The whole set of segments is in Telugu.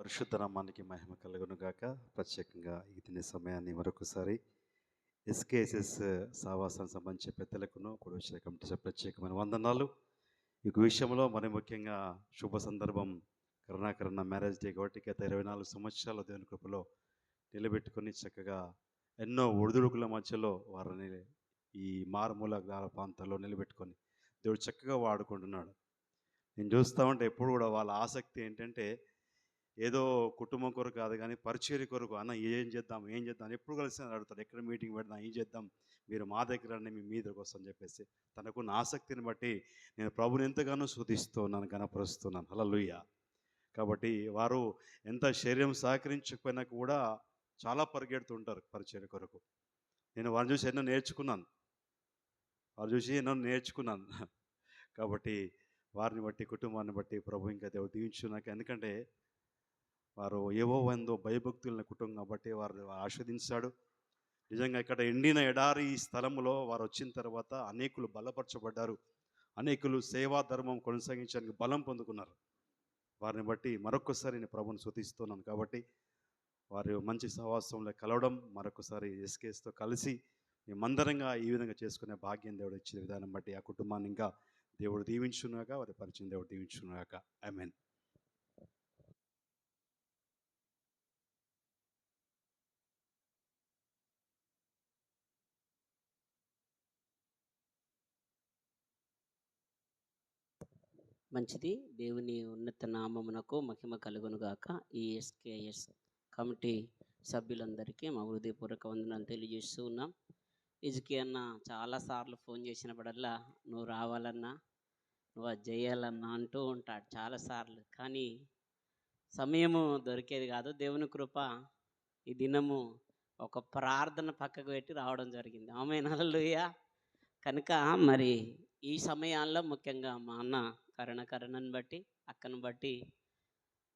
పరిశుద్ధ నామానికి మహిమ కలుగును గాక. ప్రత్యేకంగా ఈ దిన సమయాన్ని మరొకసారి ఎస్కేఎస్ఎస్ సావాసానికి సంబంధించిన పెద్దలకును కూడా వచ్చిన కమిటీ ప్రత్యేకమైన వందనాలు. ఈ విషయంలో మరి ముఖ్యంగా శుభ సందర్భం కరుణాకరణ మ్యారేజ్ డే కాబట్టి గత 24 సంవత్సరాల దేవుని కృపలో నిలబెట్టుకొని చక్కగా ఎన్నో ఒడిదుడుకుల మధ్యలో వారిని ఈ మారుమూల గ్రామ ప్రాంతాల్లో నిలబెట్టుకొని దేవుడు చక్కగా వాడుకుంటున్నాడు. నేను చూస్తూ ఉంటే ఎప్పుడు కూడా వాళ్ళ ఆసక్తి ఏంటంటే ఏదో కుటుంబం కొరకు కాదు కానీ పరిచర్య కొరకు, అన్న ఏం చేద్దాం ఏం చేద్దాం ఎప్పుడు కలిసి అడుగుతాడు, ఎక్కడ మీటింగ్ పెడదాం, ఏం చేద్దాం, మీరు మా దగ్గర రండి, మీ దగ్గరకు వస్తామని చెప్పేసి తనకున్న ఆసక్తిని బట్టి నేను ప్రభుని ఎంతగానో స్తుతిస్తున్నాను, గణపరుస్తున్నాను. హల్లెలూయా. కాబట్టి వారు ఎంత శరీరం సహకరించకపోయినా కూడా చాలా పరిగెడుతుంటారు పరిచర్య కొరకు. నేను వారిని చూసి ఎన్నో నేర్చుకున్నాను, కాబట్టి వారిని బట్టి కుటుంబాన్ని బట్టి ప్రభు ఇంకా దేవుడు దీవించున్నాక. ఎందుకంటే వారు ఏవో ఎందో భయభక్తులైన కుటుంబం కాబట్టి వారు ఆస్వాదించాడు. నిజంగా ఇక్కడ ఎండిన ఎడారి ఈ స్థలంలో వారు వచ్చిన తర్వాత అనేకులు బలపరచబడ్డారు, అనేకులు సేవా ధర్మం కొనసాగించడానికి బలం పొందుకున్నారు. వారిని బట్టి మరొకసారి నేను ప్రభుని స్తుతిస్తున్నాను. కాబట్టి వారు మంచి సహవాసంలో కలవడం, మరొకసారి ఎస్కేస్తో కలిసి మేమందరంగా ఈ విధంగా చేసుకునే భాగ్యం దేవుడు ఇచ్చిన విధానం బట్టి ఆ కుటుంబాన్ని ఇంకా దేవుడు దీవించున్నాక, వారి పరిచయం దేవుడు దీవించున్నాక. ఆమేన్. మంచిది. దేవుని ఉన్నత నామమునకు మహిమ కలుగునుగాక. ఈ ఎస్కేఎస్ కమిటీ సభ్యులందరికీ మా హృదయపూర్వక వందనాలు తెలియజేస్తూ ఉన్నాం. ఇజకి అన్న చాలాసార్లు ఫోన్ చేసినప్పుడల్లా నువ్వు రావాలన్నా, నువ్వు అది చేయాలన్నా అంటూ ఉంటాడు చాలాసార్లు. కానీ సమయము దొరికేది కాదు. దేవుని కృప ఈ దినము ఒక ప్రార్థన పక్కకు పెట్టి రావడం జరిగింది. ఆమేన్, హల్లెలూయా. కనుక మరి ఈ సమయాల్లో ముఖ్యంగా మా అన్న కరుణను బట్టి, అక్కను బట్టి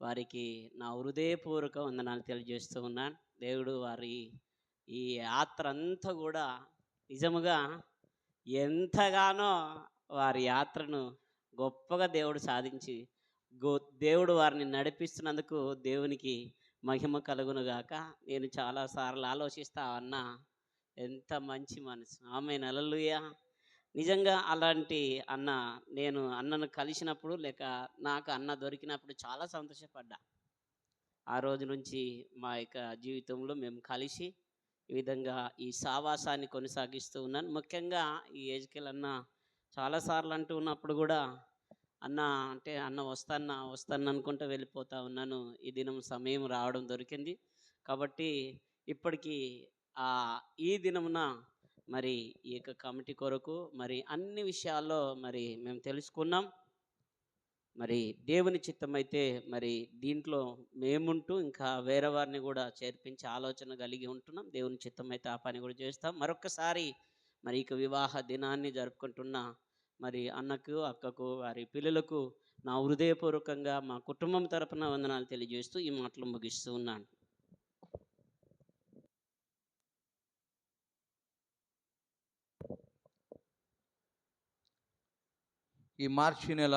వారికి నా హృదయపూర్వక వందనాలు తెలియజేస్తూ ఉన్నాను. దేవుడు వారి ఈ యాత్ర అంతా కూడా నిజముగా ఎంతగానో వారి యాత్రను గొప్పగా దేవుడు సాధించి దేవుడు వారిని నడిపిస్తున్నందుకు దేవునికి మహిమ కలుగునుగాక. నేను చాలాసార్లు ఆలోచిస్తా, అన్న ఎంత మంచి మనసు, ఆమేన్, హల్లెలూయా. నిజంగా అలాంటి అన్న, నేను అన్నను కలిసినప్పుడు లేక నాకు అన్న దొరికినప్పుడు చాలా సంతోషపడ్డా. ఆ రోజు నుంచి మా యొక్క జీవితంలో మేము కలిసి ఈ విధంగా ఈ సావాసాన్ని కొనసాగిస్తూ ఉన్నాను. ముఖ్యంగా ఈ ఏజ్కెల్ అన్న చాలాసార్లు అంటూ ఉన్నప్పుడు కూడా అన్న అంటే అన్న వస్తాను అనుకుంటూ వెళ్ళిపోతూ ఉన్నాను. ఈ దినం సమయం రావడం దొరికింది కాబట్టి ఇప్పటికీ ఈ దినమున మరి ఈ యొక్క కమిటీ కొరకు మరి అన్ని విషయాల్లో మరి మేము తెలుసుకున్నాం. మరి దేవుని చిత్తమైతే మరి దీంట్లో మేముంటూ ఇంకా వేరే వారిని కూడా చేర్పించే ఆలోచన కలిగి ఉంటున్నాం. దేవుని చిత్తమైతే ఆ పని కూడా చేస్తాం. మరొకసారి మరి ఇక వివాహ దినాన్ని జరుపుకుంటున్న మరి అన్నకు, అక్కకు, వారి పిల్లలకు నా హృదయపూర్వకంగా మా కుటుంబం తరపున వందనాలు తెలియజేస్తూ ఈ మాటలు ముగిస్తూ ఉన్నాను. ఈ మార్చి నెల